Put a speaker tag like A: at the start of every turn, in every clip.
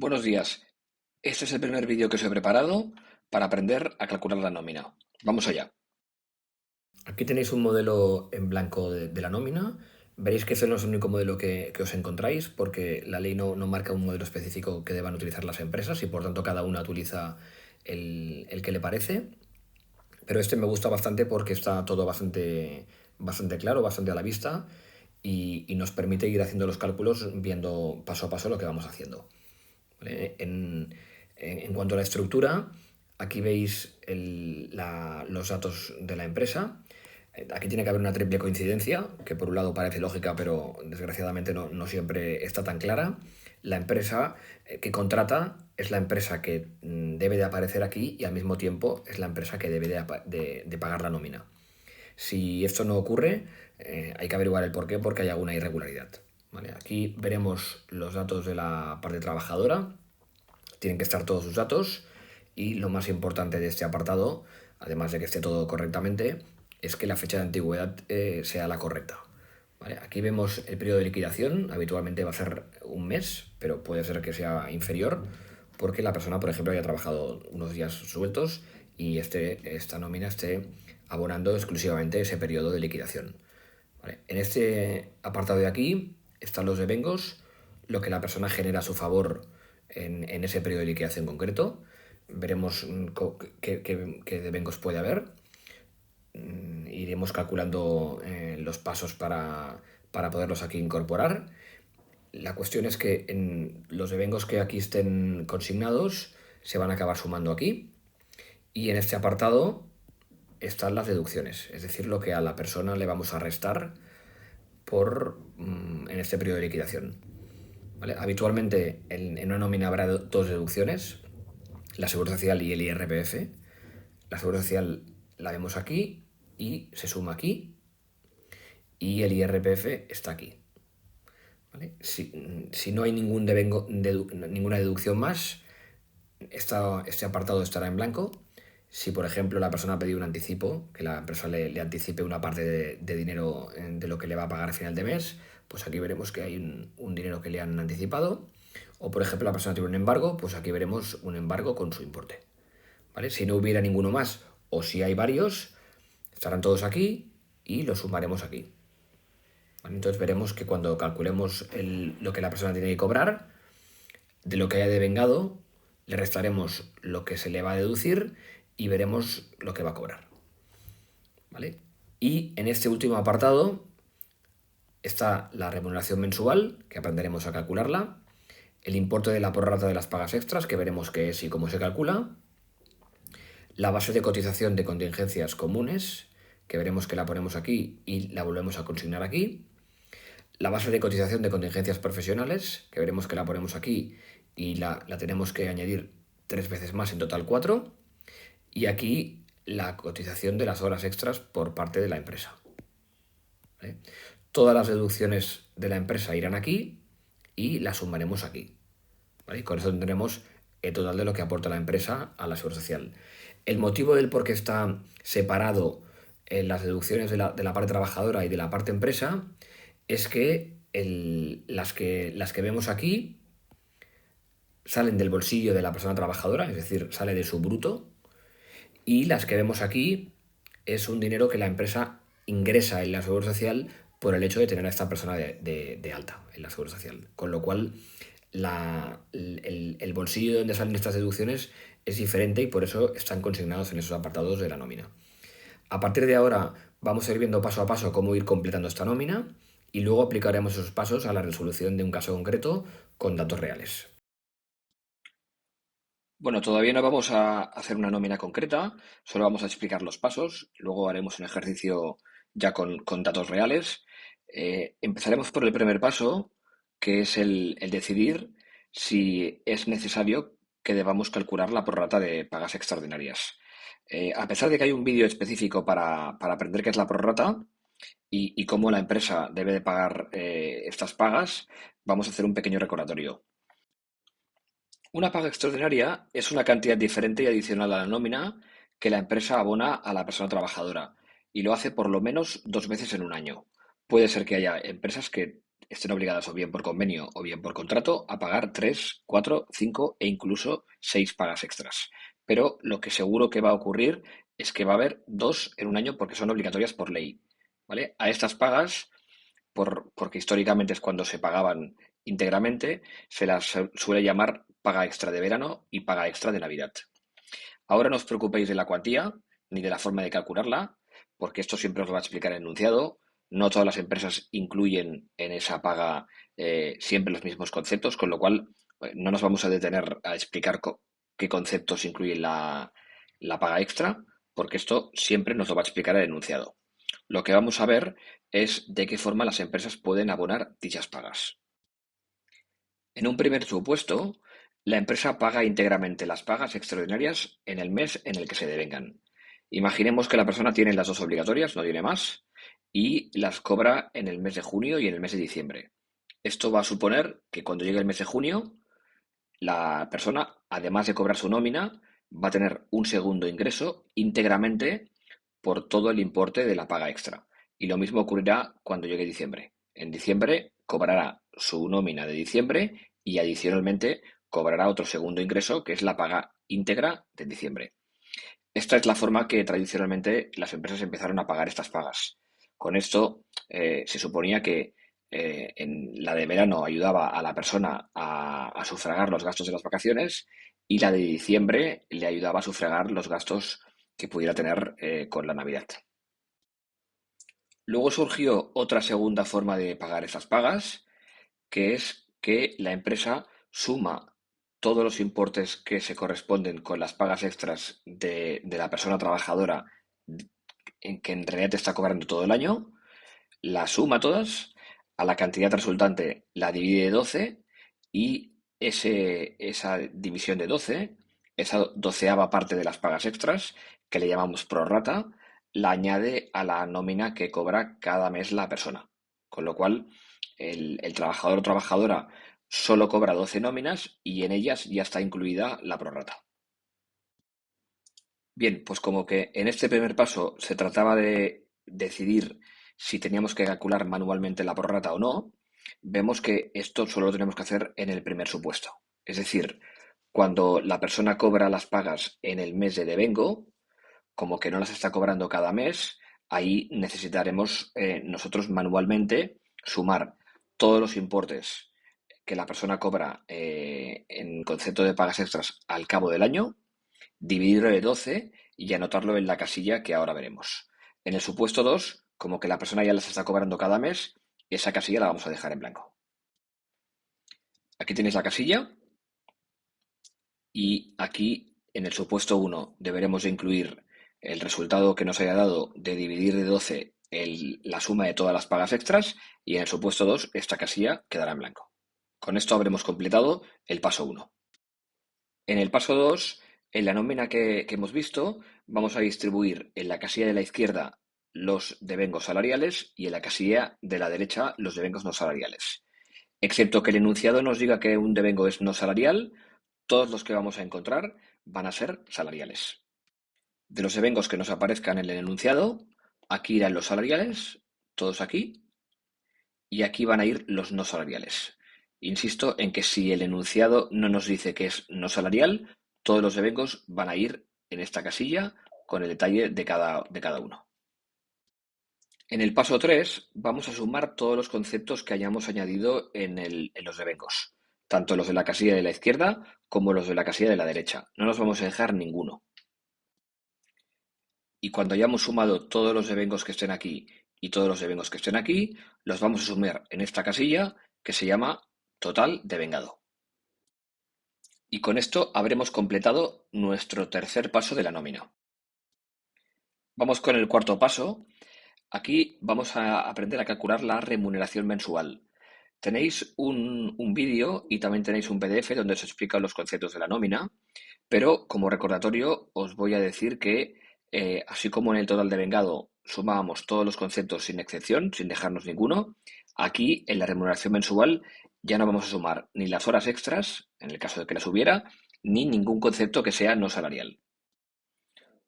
A: Buenos días. Este es el primer vídeo que os he preparado para aprender a calcular la nómina. Vamos allá. Aquí tenéis un modelo en blanco de la nómina. Veréis que ese no es el único modelo que os encontráis porque la ley no marca un modelo específico que deban utilizar las empresas y por tanto cada una utiliza el que le parece. Pero este me gusta bastante porque está todo bastante claro, bastante a la vista y nos permite ir haciendo los cálculos viendo paso a paso lo que vamos haciendo. ¿Vale? En cuanto a la estructura, aquí veis los datos de la empresa. Aquí tiene que haber una triple coincidencia, que por un lado parece lógica, pero desgraciadamente no siempre está tan clara. La empresa que contrata es la empresa que debe de aparecer aquí y al mismo tiempo es la empresa que debe de pagar la nómina. Si esto no ocurre, hay que averiguar el porqué porque hay alguna irregularidad. ¿Vale? Aquí veremos los datos de la parte trabajadora. Tienen que estar todos sus datos y lo más importante de este apartado, además de que esté todo correctamente, es que la fecha de antigüedad sea la correcta. ¿Vale? Aquí vemos el periodo de liquidación, habitualmente va a ser un mes, pero puede ser que sea inferior, porque la persona, por ejemplo, haya trabajado unos días sueltos y esta nómina esté abonando exclusivamente ese periodo de liquidación. ¿Vale? En este apartado de aquí están los devengos, lo que la persona genera a su favor en ese periodo de liquidación concreto. Veremos qué devengos puede haber. Iremos calculando los pasos para poderlos aquí incorporar. La cuestión es que en los devengos que aquí estén consignados se van a acabar sumando aquí. Y en este apartado están las deducciones, es decir, lo que a la persona le vamos a restar en este periodo de liquidación. ¿Vale? Habitualmente en una nómina habrá dos deducciones, la Seguridad Social y el IRPF. La Seguridad Social la vemos aquí y se suma aquí y el IRPF está aquí. ¿Vale? Si no hay ninguna deducción más, este apartado estará en blanco. Si, por ejemplo, la persona ha pedido un anticipo, que la empresa le anticipe una parte de dinero de lo que le va a pagar a final de mes, pues aquí veremos que hay un dinero que le han anticipado. O, por ejemplo, la persona tiene un embargo, pues aquí veremos un embargo con su importe. ¿Vale? Si no hubiera ninguno más o si hay varios, estarán todos aquí y los sumaremos aquí. ¿Vale? Entonces veremos que cuando calculemos lo que la persona tiene que cobrar, de lo que haya devengado, le restaremos lo que se le va a deducir y veremos lo que va a cobrar. ¿Vale? Y en este último apartado está la remuneración mensual, que aprenderemos a calcularla, el importe de la prorrata de las pagas extras, que veremos qué es y cómo se calcula, la base de cotización de contingencias comunes, que veremos que la ponemos aquí y la volvemos a consignar aquí, la base de cotización de contingencias profesionales, que veremos que la ponemos aquí y la tenemos que añadir 3 veces más, en total 4, y aquí la cotización de las horas extras por parte de la empresa. ¿Vale? Todas las deducciones de la empresa irán aquí y las sumaremos aquí. ¿Vale? Y con eso tendremos el total de lo que aporta la empresa a la seguridad social. El motivo del por qué está separado las deducciones de la parte trabajadora y de la parte empresa es que las que vemos aquí salen del bolsillo de la persona trabajadora, es decir, sale de su bruto, y las que vemos aquí es un dinero que la empresa ingresa en la seguridad social por el hecho de tener a esta persona de alta en la seguridad social. Con lo cual, el bolsillo donde salen estas deducciones es diferente y por eso están consignados en esos apartados de la nómina. A partir de ahora vamos a ir viendo paso a paso cómo ir completando esta nómina y luego aplicaremos esos pasos a la resolución de un caso concreto con datos reales. Bueno, todavía no vamos a hacer una nómina concreta, solo vamos a explicar los pasos, luego haremos un ejercicio ya con datos reales. Empezaremos por el primer paso, que es el decidir si es necesario que debamos calcular la prorrata de pagas extraordinarias. A pesar de que hay un vídeo específico para aprender qué es la prorrata y cómo la empresa debe de pagar estas pagas, vamos a hacer un pequeño recordatorio. Una paga extraordinaria es una cantidad diferente y adicional a la nómina que la empresa abona a la persona trabajadora y lo hace por lo menos 2 veces en un año. Puede ser que haya empresas que estén obligadas o bien por convenio o bien por contrato a pagar 3, 4, 5 e incluso 6 pagas extras. Pero lo que seguro que va a ocurrir es que va a haber 2 en un año porque son obligatorias por ley, ¿vale? A estas pagas, porque históricamente es cuando se pagaban íntegramente, se las suele llamar paga extra de verano y paga extra de Navidad. Ahora no os preocupéis de la cuantía ni de la forma de calcularla, porque esto siempre os lo va a explicar el enunciado. No todas las empresas incluyen en esa paga siempre los mismos conceptos, con lo cual no nos vamos a detener a explicar qué conceptos incluye la paga extra, porque esto siempre nos lo va a explicar el enunciado. Lo que vamos a ver es de qué forma las empresas pueden abonar dichas pagas. En un primer supuesto, la empresa paga íntegramente las pagas extraordinarias en el mes en el que se devengan. Imaginemos que la persona tiene las dos obligatorias, no tiene más, y las cobra en el mes de junio y en el mes de diciembre. Esto va a suponer que cuando llegue el mes de junio, la persona, además de cobrar su nómina, va a tener un segundo ingreso íntegramente por todo el importe de la paga extra. Y lo mismo ocurrirá cuando llegue diciembre. En diciembre cobrará su nómina de diciembre y adicionalmente cobrará otro segundo ingreso que es la paga íntegra de diciembre. Esta es la forma que tradicionalmente las empresas empezaron a pagar estas pagas. Con esto se suponía que en la de verano ayudaba a la persona a sufragar los gastos de las vacaciones y la de diciembre le ayudaba a sufragar los gastos que pudiera tener con la Navidad. Luego surgió otra segunda forma de pagar esas pagas, que es que la empresa suma todos los importes que se corresponden con las pagas extras de la persona trabajadora en que en realidad te está cobrando todo el año, la suma todas, a la cantidad resultante la divide de 12 y esa división de 12, esa doceava parte de las pagas extras, que le llamamos prorrata, la añade a la nómina que cobra cada mes la persona. Con lo cual, el trabajador o trabajadora solo cobra 12 nóminas y en ellas ya está incluida la prorrata. Bien, pues como que en este primer paso se trataba de decidir si teníamos que calcular manualmente la prorrata o no, vemos que esto solo lo tenemos que hacer en el primer supuesto. Es decir, cuando la persona cobra las pagas en el mes de devengo, como que no las está cobrando cada mes, ahí necesitaremos nosotros manualmente sumar todos los importes que la persona cobra en concepto de pagas extras al cabo del año, dividirlo de 12 y anotarlo en la casilla que ahora veremos. En el supuesto 2, como que la persona ya las está cobrando cada mes, esa casilla la vamos a dejar en blanco. Aquí tenéis la casilla y aquí en el supuesto 1 deberemos de incluir el resultado que nos haya dado de dividir de 12 la suma de todas las pagas extras y en el supuesto 2 esta casilla quedará en blanco. Con esto habremos completado el paso 1. En el paso 2, en la nómina que hemos visto, vamos a distribuir en la casilla de la izquierda los devengos salariales y en la casilla de la derecha los devengos no salariales. Excepto que el enunciado nos diga que un devengo es no salarial, todos los que vamos a encontrar van a ser salariales. De los devengos que nos aparezcan en el enunciado, aquí irán los salariales, todos aquí, y aquí van a ir los no salariales. Insisto en que si el enunciado no nos dice que es no salarial, todos los devengos van a ir en esta casilla con el detalle de cada uno. En el paso 3 vamos a sumar todos los conceptos que hayamos añadido en los devengos, tanto los de la casilla de la izquierda como los de la casilla de la derecha. No nos vamos a dejar ninguno. Y cuando hayamos sumado todos los devengos que estén aquí y todos los devengos que estén aquí, los vamos a sumar en esta casilla que se llama total devengado. Y con esto habremos completado nuestro tercer paso de la nómina. Vamos con el cuarto paso. Aquí vamos a aprender a calcular la remuneración mensual. Tenéis un vídeo y también tenéis un PDF donde os explican los conceptos de la nómina, pero como recordatorio os voy a decir que así como en el total devengado sumábamos todos los conceptos sin excepción, sin dejarnos ninguno, aquí en la remuneración mensual ya no vamos a sumar ni las horas extras, en el caso de que las hubiera, ni ningún concepto que sea no salarial.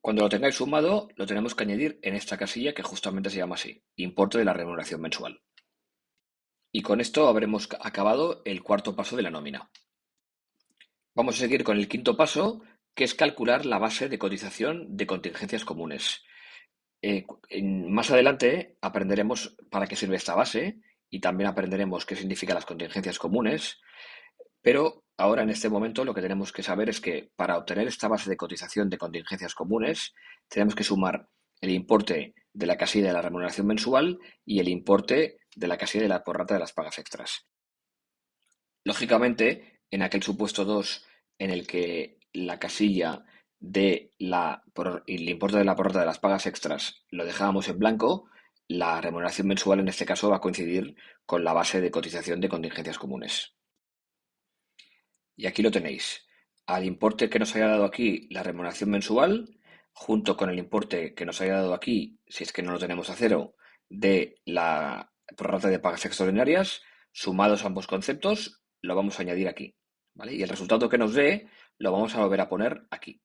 A: Cuando lo tengáis sumado, lo tenemos que añadir en esta casilla que justamente se llama así, importe de la remuneración mensual. Y con esto habremos acabado el cuarto paso de la nómina. Vamos a seguir con el quinto paso, que es calcular la base de cotización de contingencias comunes. Más adelante aprenderemos para qué sirve esta base y también aprenderemos qué significan las contingencias comunes, pero ahora en este momento lo que tenemos que saber es que para obtener esta base de cotización de contingencias comunes tenemos que sumar el importe de la casilla de la remuneración mensual y el importe de la casilla de la prorrata de las pagas extras. Lógicamente, en aquel supuesto 2 en el que la casilla y el importe de la prorrata de las pagas extras lo dejábamos en blanco, la remuneración mensual en este caso va a coincidir con la base de cotización de contingencias comunes. Y aquí lo tenéis. Al importe que nos haya dado aquí la remuneración mensual, junto con el importe que nos haya dado aquí, si es que no lo tenemos a cero, de la prorrata de pagas extraordinarias, sumados ambos conceptos, lo vamos a añadir aquí. ¿Vale? Y el resultado que nos dé lo vamos a volver a poner aquí.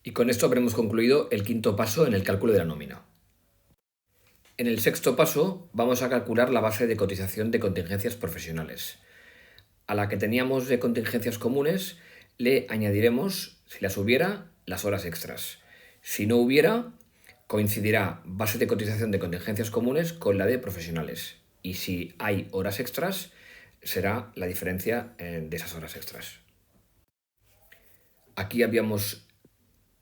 A: Y con esto habremos concluido el quinto paso en el cálculo de la nómina. En el sexto paso vamos a calcular la base de cotización de contingencias profesionales. A la que teníamos de contingencias comunes le añadiremos, si las hubiera, las horas extras. Si no hubiera, coincidirá base de cotización de contingencias comunes con la de profesionales. Y si hay horas extras, será la diferencia de esas horas extras. Aquí habíamos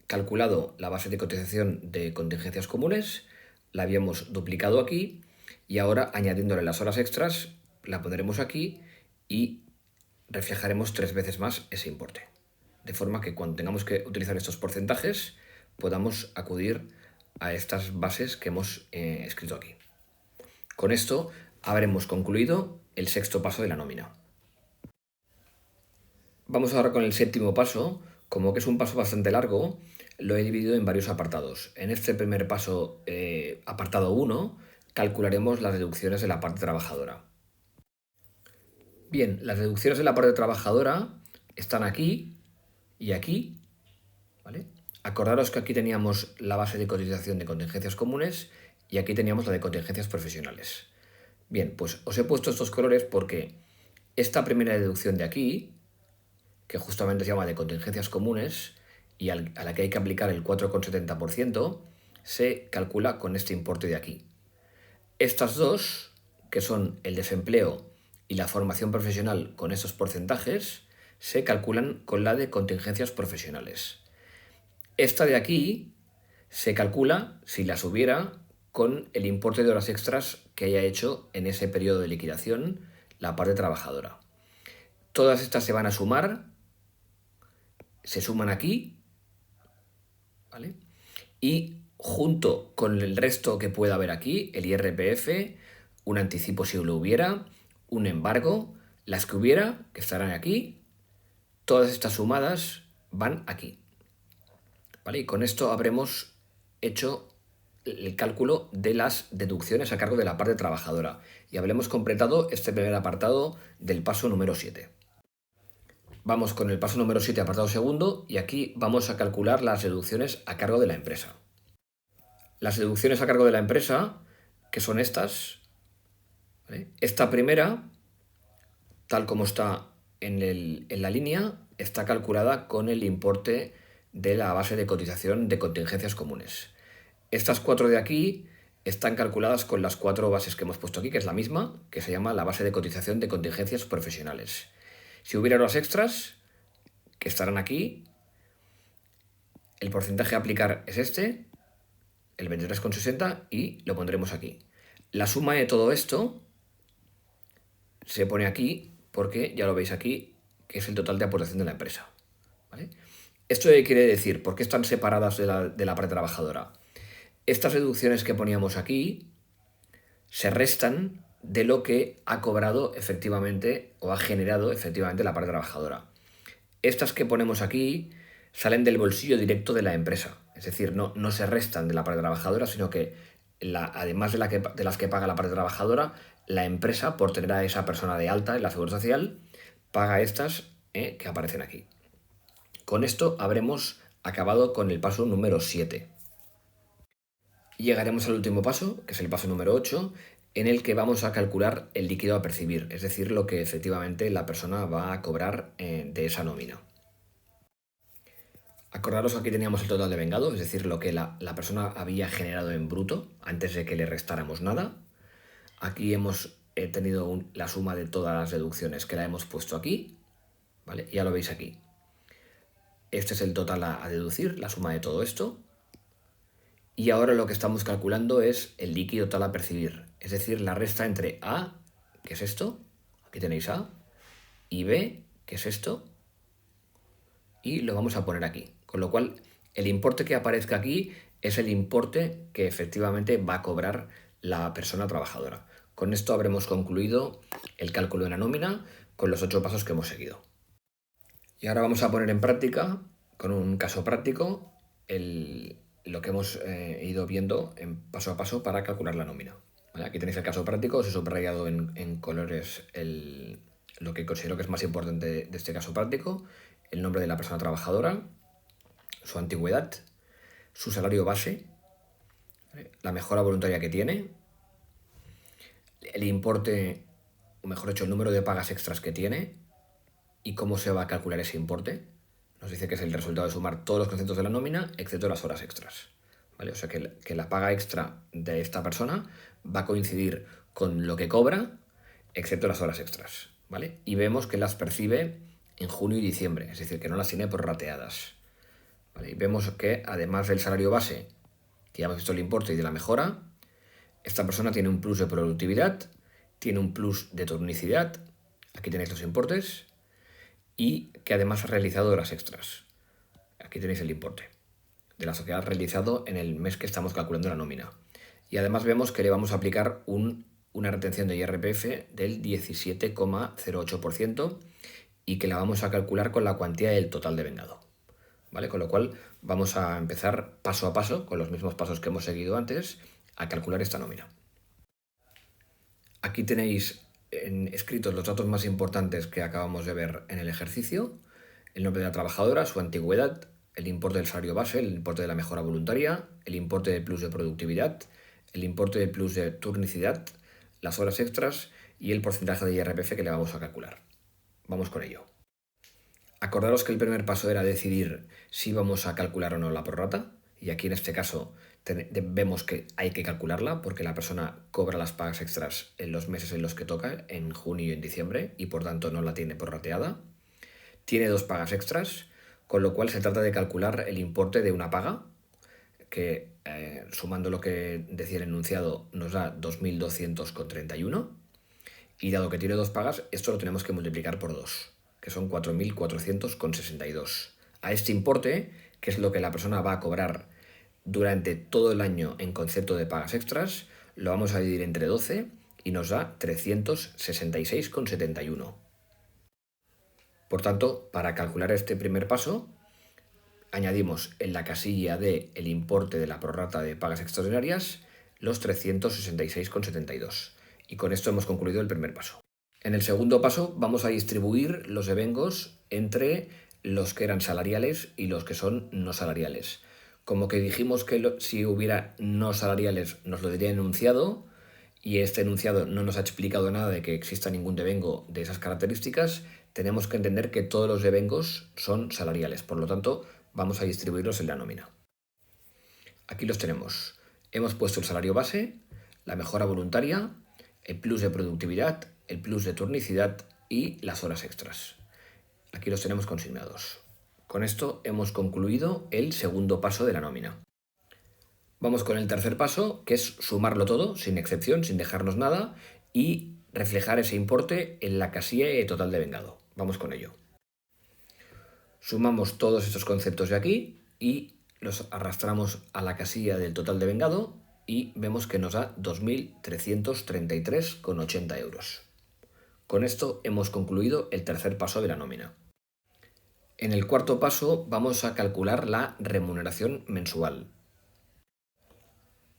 A: calculado la base de cotización de contingencias comunes, la habíamos duplicado aquí y ahora añadiéndole las horas extras la pondremos aquí y reflejaremos 3 veces más ese importe. De forma que cuando tengamos que utilizar estos porcentajes podamos acudir a estas bases que hemos escrito aquí. Con esto habremos concluido el sexto paso de la nómina. Vamos ahora con el séptimo paso. Como que es un paso bastante largo, lo he dividido en varios apartados. En este primer paso, apartado 1, calcularemos las deducciones de la parte trabajadora. Bien, las deducciones de la parte trabajadora están aquí y aquí, ¿vale? Acordaros que aquí teníamos la base de cotización de contingencias comunes y aquí teníamos la de contingencias profesionales. Bien, pues os he puesto estos colores porque esta primera deducción de aquí, que justamente se llama de contingencias comunes y a la que hay que aplicar el 4,70%, se calcula con este importe de aquí. Estas dos, que son el desempleo y la formación profesional con estos porcentajes, se calculan con la de contingencias profesionales. Esta de aquí se calcula, si las hubiera, con el importe de horas extras que haya hecho en ese periodo de liquidación la parte trabajadora. Todas estas se van a sumar, se suman aquí, ¿vale? Y junto con el resto que pueda haber aquí, el IRPF, un anticipo si lo hubiera, un embargo, las que hubiera, que estarán aquí, todas estas sumadas van aquí. ¿Vale? Y con esto habremos hecho el cálculo de las deducciones a cargo de la parte trabajadora y habremos completado este primer apartado del paso número 7. Vamos con el paso número 7, apartado segundo, y aquí vamos a calcular las deducciones a cargo de la empresa. Las deducciones a cargo de la empresa, que son estas, ¿vale? Esta primera, tal como está en la línea, está calculada con el importe de la base de cotización de contingencias comunes. Estas 4 de aquí están calculadas con las 4 bases que hemos puesto aquí, que es la misma, que se llama la base de cotización de contingencias profesionales. Si hubiera horas extras, que estarán aquí, el porcentaje a aplicar es este, el 23,60, y lo pondremos aquí. La suma de todo esto se pone aquí porque ya lo veis aquí, que es el total de aportación de la empresa. ¿Vale? ¿Esto qué quiere decir? ¿Por qué están separadas de la parte trabajadora? Estas deducciones que poníamos aquí se restan de lo que ha cobrado efectivamente o ha generado efectivamente la parte trabajadora. Estas que ponemos aquí salen del bolsillo directo de la empresa, es decir, no se restan de la parte trabajadora, sino que además de las que paga la parte trabajadora, la empresa, por tener a esa persona de alta en la Seguridad Social, paga estas que aparecen aquí. Con esto habremos acabado con el paso número 7. Llegaremos al último paso, que es el paso número 8, en el que vamos a calcular el líquido a percibir, es decir, lo que efectivamente la persona va a cobrar de esa nómina. Acordaros que aquí teníamos el total de vengado, es decir, lo que la persona había generado en bruto antes de que le restáramos nada. Aquí hemos tenido la suma de todas las deducciones que la hemos puesto aquí, ¿vale? Ya lo veis aquí. Este es el total a deducir, la suma de todo esto. Y ahora lo que estamos calculando es el líquido total a percibir, es decir, la resta entre A, que es esto, aquí tenéis A, y B, que es esto, y lo vamos a poner aquí. Con lo cual, el importe que aparezca aquí es el importe que efectivamente va a cobrar la persona trabajadora. Con esto habremos concluido el cálculo de la nómina con los 8 pasos que hemos seguido. Y ahora vamos a poner en práctica, con un caso práctico, lo que hemos ido viendo en paso a paso para calcular la nómina. ¿Vale? Aquí tenéis el caso práctico, os he subrayado en colores lo que considero que es más importante de este caso práctico: el nombre de la persona trabajadora, su antigüedad, su salario base, ¿vale?, la mejora voluntaria que tiene, el importe, o mejor dicho, el número de pagas extras que tiene y cómo se va a calcular ese importe. Nos dice que es el resultado de sumar todos los conceptos de la nómina, excepto las horas extras. ¿Vale? O sea que la paga extra de esta persona va a coincidir con lo que cobra, excepto las horas extras. ¿Vale? Y vemos que las percibe en junio y diciembre, es decir, que no las tiene prorrateadas. ¿Vale? Y vemos que además del salario base, que ya hemos visto el importe y de la mejora, esta persona tiene un plus de productividad, tiene un plus de turnicidad, aquí tenéis los importes, y que además ha realizado horas extras. Aquí tenéis el importe de las que ha realizado en el mes que estamos calculando la nómina. Y además vemos que le vamos a aplicar una retención de IRPF del 17,08% y que la vamos a calcular con la cuantía del total de vengado. ¿Vale? Con lo cual vamos a empezar paso a paso, con los mismos pasos que hemos seguido antes, a calcular esta nómina. Aquí tenéis escritos los datos más importantes que acabamos de ver en el ejercicio: el nombre de la trabajadora, su antigüedad, el importe del salario base, el importe de la mejora voluntaria, el importe del plus de productividad, el importe del plus de turnicidad, las horas extras y el porcentaje de IRPF que le vamos a calcular. Vamos con ello. Acordaros que el primer paso era decidir si vamos a calcular o no la prorrata, y aquí en este caso vemos que hay que calcularla porque la persona cobra las pagas extras en los meses en los que toca, en junio y en diciembre, y por tanto no la tiene prorrateada. Tiene 2 pagas extras, con lo cual se trata de calcular el importe de una paga, que sumando lo que decía el enunciado nos da 2.200,31, y dado que tiene 2 pagas, esto lo tenemos que multiplicar por 2, que son 4.400,62. A este importe, que es lo que la persona va a cobrar durante todo el año en concepto de pagas extras, lo vamos a dividir entre 12 y nos da 366,71. Por tanto, para calcular este primer paso, añadimos en la casilla de el importe de la prorrata de pagas extraordinarias los 366,72. Y con esto hemos concluido el primer paso. En el segundo paso vamos a distribuir los devengos entre los que eran salariales y los que son no salariales. Como que dijimos que si hubiera no salariales nos lo diría enunciado, y este enunciado no nos ha explicado nada de que exista ningún devengo de esas características, tenemos que entender que todos los devengos son salariales. Por lo tanto, vamos a distribuirlos en la nómina. Aquí los tenemos. Hemos puesto el salario base, la mejora voluntaria, el plus de productividad, el plus de turnicidad y las horas extras. Aquí los tenemos consignados. Con esto hemos concluido el segundo paso de la nómina. Vamos con el tercer paso, que es sumarlo todo, sin excepción, sin dejarnos nada, y reflejar ese importe en la casilla de total de vengado. Vamos con ello. Sumamos todos estos conceptos de aquí y los arrastramos a la casilla del total de vengado y vemos que nos da 2.333,80 euros. Con esto hemos concluido el tercer paso de la nómina. En el cuarto paso vamos a calcular la remuneración mensual.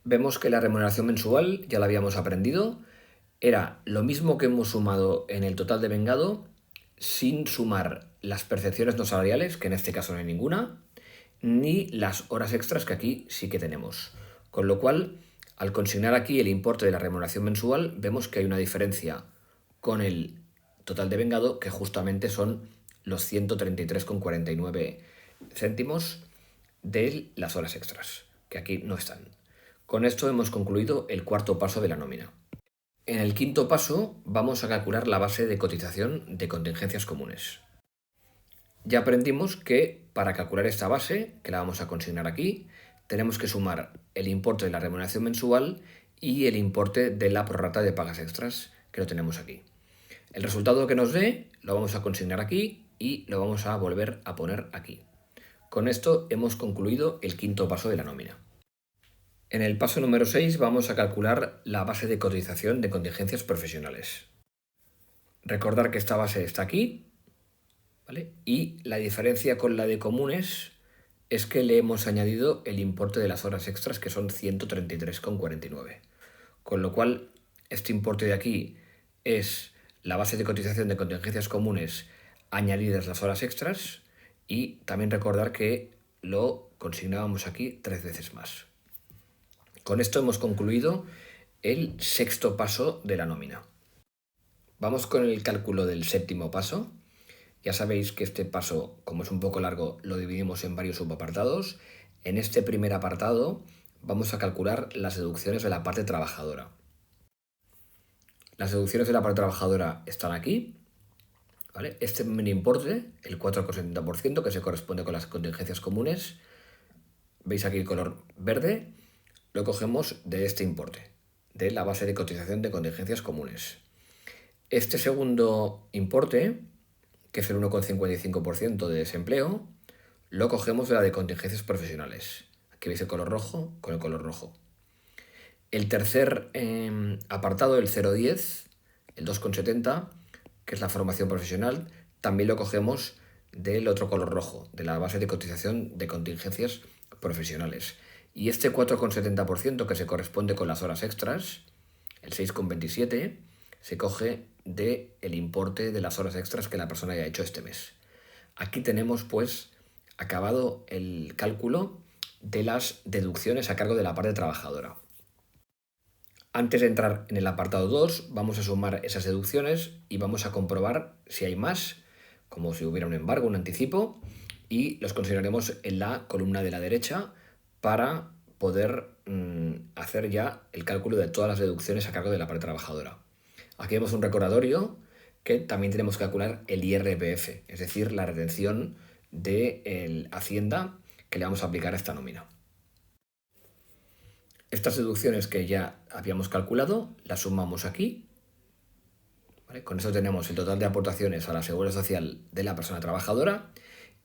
A: Vemos que la remuneración mensual, ya la habíamos aprendido, era lo mismo que hemos sumado en el total de vengado, sin sumar las percepciones no salariales, que en este caso no hay ninguna, ni las horas extras, que aquí sí que tenemos. Con lo cual, Al consignar aquí el importe de la remuneración mensual, vemos que hay una diferencia con el total de vengado, que justamente son los 133,49 céntimos de las horas extras, que aquí no están. Con esto hemos concluido el cuarto paso de la nómina. En el quinto paso vamos a calcular la base de cotización de contingencias comunes. Ya aprendimos que para calcular esta base, que la vamos a consignar aquí, tenemos que sumar el importe de la remuneración mensual y el importe de la prorrata de pagas extras, que lo tenemos aquí. El resultado que nos dé lo vamos a consignar aquí y lo vamos a volver a poner aquí. Con esto hemos concluido el quinto paso de la nómina. En el paso número 6 vamos a calcular la base de cotización de contingencias profesionales. Recordar que esta base está aquí, ¿vale? Y la diferencia con la de comunes es que le hemos añadido el importe de las horas extras, que son 133,49. Con lo cual, este importe de aquí es la base de cotización de contingencias comunes añadidas las horas extras, y también recordar que lo consignábamos aquí 3 veces más. Con esto hemos concluido el sexto paso de la nómina. Vamos con el cálculo del séptimo paso. Ya sabéis que este paso, como es un poco largo, lo dividimos en varios subapartados. En este primer apartado vamos a calcular las deducciones de la parte trabajadora. Las deducciones de la parte trabajadora están aquí, ¿vale? Este primer importe, el 4,70%, que se corresponde con las contingencias comunes, veis aquí el color verde, lo cogemos de este importe, de la base de cotización de contingencias comunes. Este segundo importe, que es el 1,55% de desempleo, lo cogemos de la de contingencias profesionales. Aquí veis el color rojo con el color rojo. El tercer apartado, el 0,10, el 2,70, que es la formación profesional, también lo cogemos del otro color rojo, de la base de cotización de contingencias profesionales. Y este 4,70%, que se corresponde con las horas extras, el 6,27, se coge del importe de las horas extras que la persona haya hecho este mes. Aquí tenemos pues acabado el cálculo de las deducciones a cargo de la parte trabajadora. Antes de entrar en el apartado 2, vamos a sumar esas deducciones y vamos a comprobar si hay más, como si hubiera un embargo, un anticipo, y los consideraremos en la columna de la derecha para poder hacer ya el cálculo de todas las deducciones a cargo de la parte trabajadora. Aquí vemos un recordatorio que también tenemos que calcular el IRPF, es decir, la retención de Hacienda que le vamos a aplicar a esta nómina. Estas deducciones que ya habíamos calculado las sumamos aquí, ¿vale? Con eso tenemos el total de aportaciones a la Seguridad Social de la persona trabajadora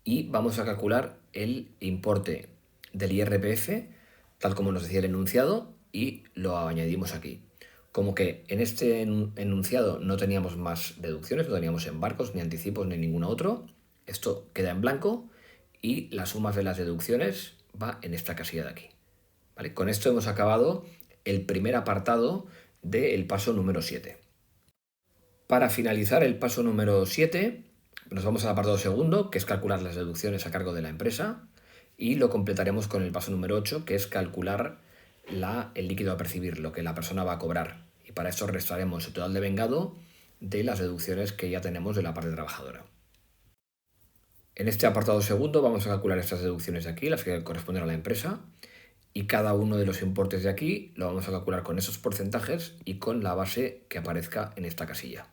A: y vamos a calcular el importe del IRPF tal como nos decía el enunciado y lo añadimos aquí. Como que en este enunciado no teníamos más deducciones, no teníamos embargos, ni anticipos, ni ninguno otro, esto queda en blanco y las sumas de las deducciones va en esta casilla de aquí. ¿Vale? Con esto hemos acabado el primer apartado del paso número 7. Para finalizar el paso número 7, nos vamos al apartado segundo, que es calcular las deducciones a cargo de la empresa, y lo completaremos con el paso número 8, que es calcular el líquido a percibir, lo que la persona va a cobrar. Y para eso restaremos el total de vengado de las deducciones que ya tenemos de la parte trabajadora. En este apartado segundo vamos a calcular estas deducciones de aquí, las que corresponden a la empresa, y cada uno de los importes de aquí lo vamos a calcular con esos porcentajes y con la base que aparezca en esta casilla.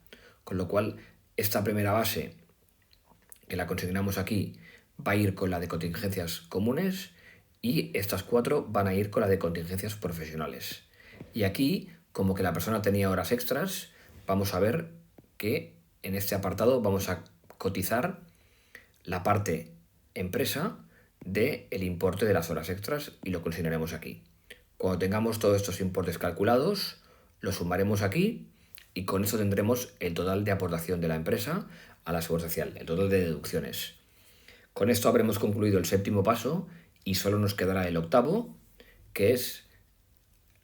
A: Con lo cual, esta primera base, que la consignamos aquí, va a ir con la de contingencias comunes y estas 4 van a ir con la de contingencias profesionales. Y aquí, como que la persona tenía horas extras, vamos a ver que en este apartado vamos a cotizar la parte empresa del importe de las horas extras y lo consignaremos aquí. Cuando tengamos todos estos importes calculados, los sumaremos aquí y con eso tendremos el total de aportación de la empresa a la Seguridad Social, el total de deducciones. Con esto habremos concluido el séptimo paso y solo nos quedará el octavo, que es,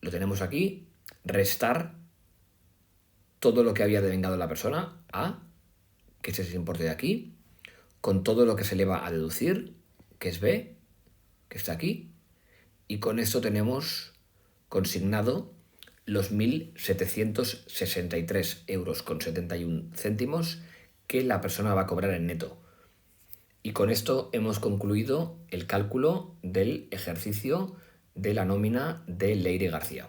A: lo tenemos aquí, restar todo lo que había devengado la persona A, que es ese importe de aquí, con todo lo que se le va a deducir, que es B, que está aquí, y con esto tenemos consignado los 1.763,71 € que la persona va a cobrar en neto. Y con esto hemos concluido el cálculo del ejercicio de la nómina de Leire García.